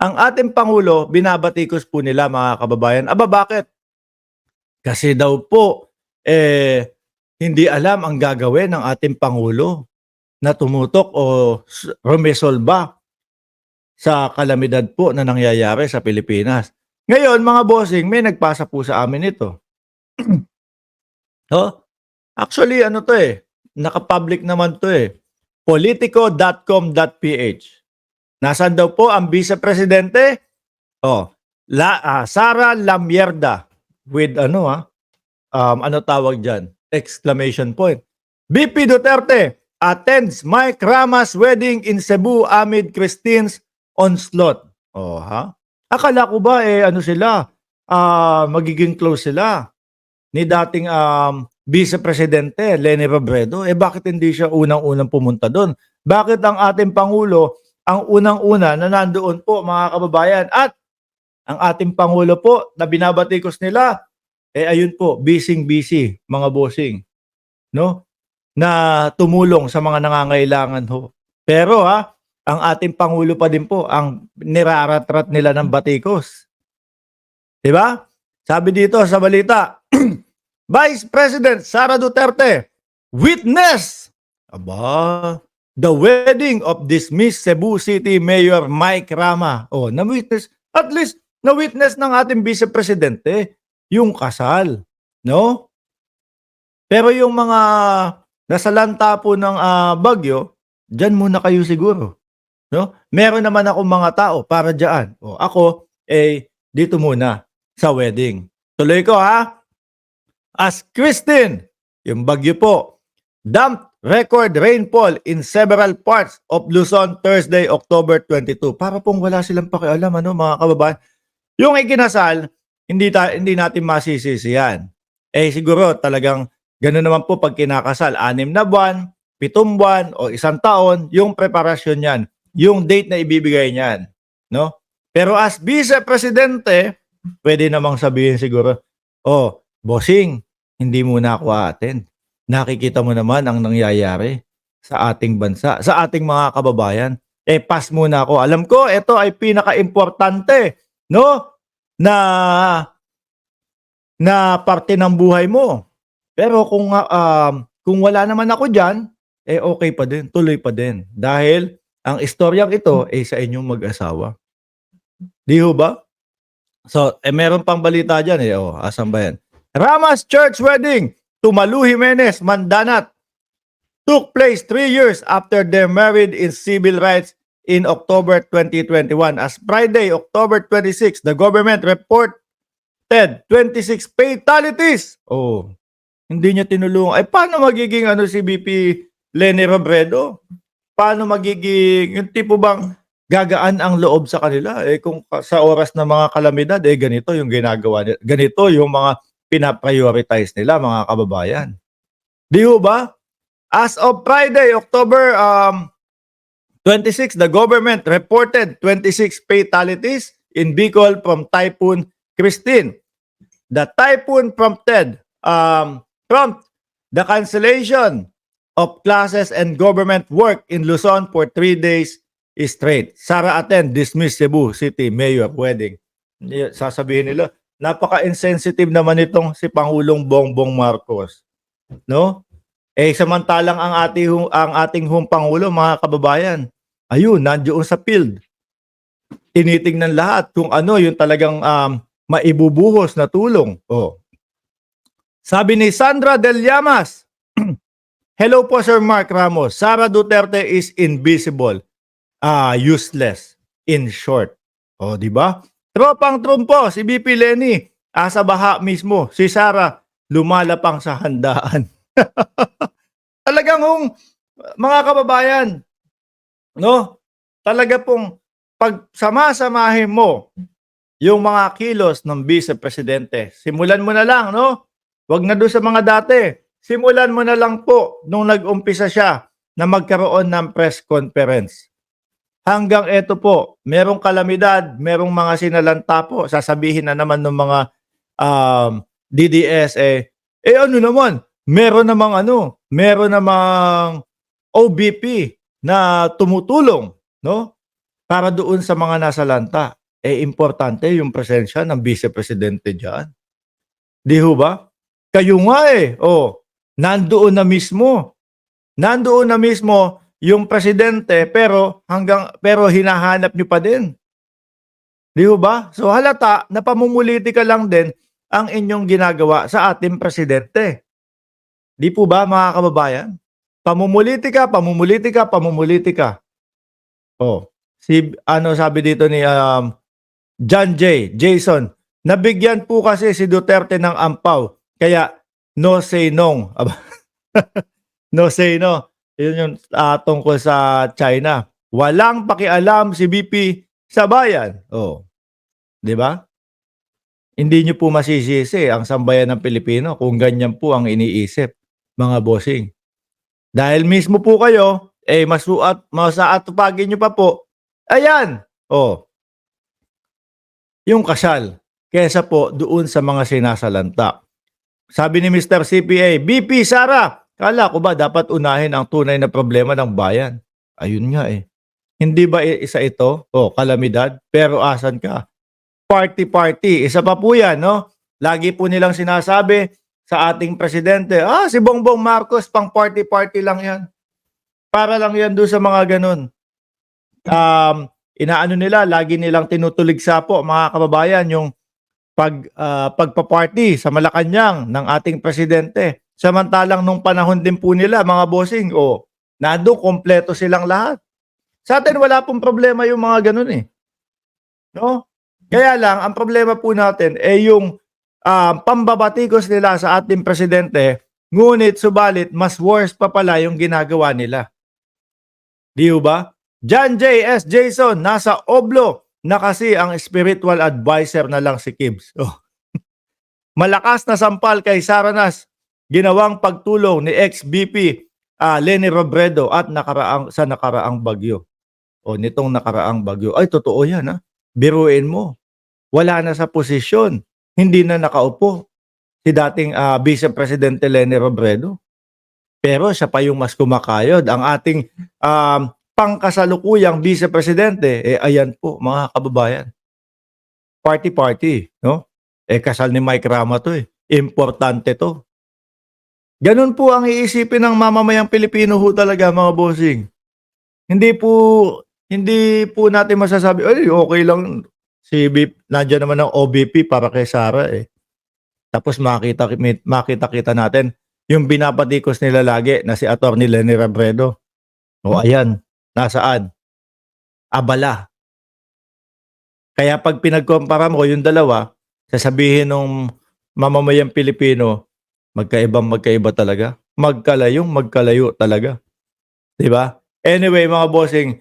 Ang ating Pangulo, binabatikos po nila mga kababayan. Aba bakit? Kasi daw po, hindi alam ang gagawin ng ating Pangulo na tumutok o rumesolba sa kalamidad po na nangyayari sa Pilipinas. Ngayon, mga bossing, may nagpasa po sa amin ito. Oh, actually, ano to naka-public naman to politico.com.ph. Nasaan daw po ang Vice Presidente? Oh, Sara Lamierda with ano tawag diyan? Exclamation point. VP Duterte attends Mike Rama's wedding in Cebu amid Christine's onslaught. Oh, ha? Akala ko ba ano sila? Magiging close sila ni dating Vice Presidente Leni Robredo. Bakit hindi siya unang-unang pumunta doon? Bakit ang ating Pangulo ang unang-una na nandoon po mga kababayan? At ang ating Pangulo po na binabatikos nila, ayun po, busy mga bossing, no? Na tumulong sa mga nangangailangan ho. Pero ang ating Pangulo pa din po ang niraratrat nila ng batikos. 'Di ba? Sabi dito sa balita, Vice President Sara Duterte witness the wedding of dismissed Cebu City Mayor Mike Rama. Oh, na-witness, at least na-witness ng ating Vice Presidente yung kasal, no? Pero yung mga nasalanta po ng bagyo, diyan muna kayo siguro, no? Meron naman ako mga tao para diyan. O ako dito muna sa wedding. Tuloy ko As Christine, yung bagyo po, dumped record rainfall in several parts of Luzon Thursday, October 22. Para pong wala silang pakialam mga kababayan. Yung ikinasal, hindi natin masisisi yan. Siguro talagang gano'n naman po pag kinakasal, 6 na buwan, 7 buwan o 1 taon, yung preparasyon niyan, yung date na ibibigay niyan, no? Pero as Vice Presidente, pwede namang sabihin siguro, bossing, hindi muna ako attend. Nakikita mo naman ang nangyayari sa ating bansa, sa ating mga kababayan. Pass muna ako. Alam ko, ito ay pinaka-importante, no? Na parte ng buhay mo. Pero kung wala naman ako diyan, okay pa din, tuloy pa din. Dahil ang istoryang ito ay sa inyong mag-asawa. Di ho ba? So, meron pang balita diyan asan ba yan? Rama's church wedding to Malu Jimenez Mandanat took place 3 years after their married in civil rights in October 2021. As Friday, October 26, the government reported 26 fatalities. Hindi niya tinulungan. Paano magiging si VP Leni Robredo? Paano magiging, yung tipo bang gagaan ang loob sa kanila? Kung sa oras ng mga kalamidad, ganito yung ginagawa nila. Ganito yung mga pinaprioritize nila, mga kababayan. Di ho ba? As of Friday, October 26, the government reported 26 fatalities in Bicol from Typhoon Christine. The typhoon prompted the cancellation of classes and government work in Luzon for 3 days straight. Sara attend dismissed Cebu City Mayor wedding. Sasabihin nila, napaka-insensitive naman itong si Pangulong Bongbong Marcos, no? Samantalang ang ating Pangulo, mga kababayan, ayun, nandiyon sa field. Tinitingnan lahat kung ano yung talagang maibubuhos na tulong. Sabi ni Sandra Del Llamas, hello po Sir Mark Ramos, Sara Duterte is invisible, useless, in short. Di ba? Tropang trumpo, si BP Leni, sa baha mismo. Si Sara, lumalapang sa handaan. Talagang mga kababayan, no? Talaga pong pag sama-samahin mo yung mga kilos ng Vice Presidente, simulan mo na lang, no? Wag na doon sa mga dati. Simulan mo na lang po nung nag-umpisa siya na magkaroon ng press conference. Hanggang eto po, merong kalamidad, merong mga sinalanta po, sasabihin na naman ng mga DDS, ano naman, meron namang OBP na tumutulong, no? para doon sa mga nasalanta. Eh, importante yung presensya ng Vice Presidente diyan. 'Di ho ba? Kayo nga, eh, oh, nandoon na mismo. Nandoon na mismo yung presidente pero hinahanap niyo pa din. 'Di ho ba? So halata na pamumulitika lang din ang inyong ginagawa sa ating presidente. 'Di po ba mga kababayan? Pamumulitika, pamumulitika, pamumulitika. Oh, sabi dito ni John Jason, nabigyan po kasi si Duterte ng ampaw kaya no say no. Aba, no say no. Yun yung tungkol sa China. Walang pakialam si BP sa bayan. Oh, 'di ba? Hindi niyo po masisisi ang sambayan ng Pilipino kung ganyan po ang iniisip, mga bossing. Dahil mismo po kayo, eh masaatupagin niyo pa po, ayan, oh, yung kasal, kesa po doon sa mga sinasalanta. Sabi ni Mr. CPA, BP Sara, kala ko ba dapat unahin ang tunay na problema ng bayan? Ayun nga eh. Hindi ba isa ito? Oh, kalamidad. Pero asan ka? Party-party. Isa pa po yan, no? Lagi po nilang sinasabi sa ating presidente, si Bongbong Marcos, pang party-party lang yan. Para lang yan doon sa mga ganun. Inaano nila, lagi nilang tinutuligsa po, mga kababayan, yung pagpa-party sa Malacanang ng ating presidente. Samantalang nung panahon din po nila, mga bossing, nando kompleto silang lahat. Sa atin wala pong problema yung mga ganun eh. No? Kaya lang ang problema po natin yung pambabatikos nila sa ating presidente, ngunit subalit mas worse pa pala yung ginagawa nila. Di ba? John J.S. Jason, nasa Oblo na kasi ang spiritual advisor na lang si Kibbs. Malakas na sampal kay Saranas, ginawang pagtulong ni ex-BP Leni Robredo at sa nakaraang bagyo. Nitong nakaraang bagyo. Ay, totoo yan ha. Biruin mo. Wala na sa posisyon. Hindi na nakaupo si dating Vice Presidente Leni Robredo. Pero siya pa yung mas kumakayod. Ang ating pangkasalukuyang Vice Presidente, ayan po mga kababayan. Party-party, no? Kasal ni Mike Rama to eh. Importante to. Ganun po ang iisipin ng mamamayang Pilipino ho talaga mga bossing. Hindi po natin masasabi, ay okay lang si nandiyan naman ng OBP para kay Sara eh. Tapos makita natin yung binabatikos nila lagi na si Atty. Leni Robredo. Ayan, nasaan? Abala. Kaya pag pinagkumpara mo yung dalawa, sasabihin ng mamamayang Pilipino, magkaiba talaga. Magkalayo talaga. 'Di ba? Anyway, mga bossing,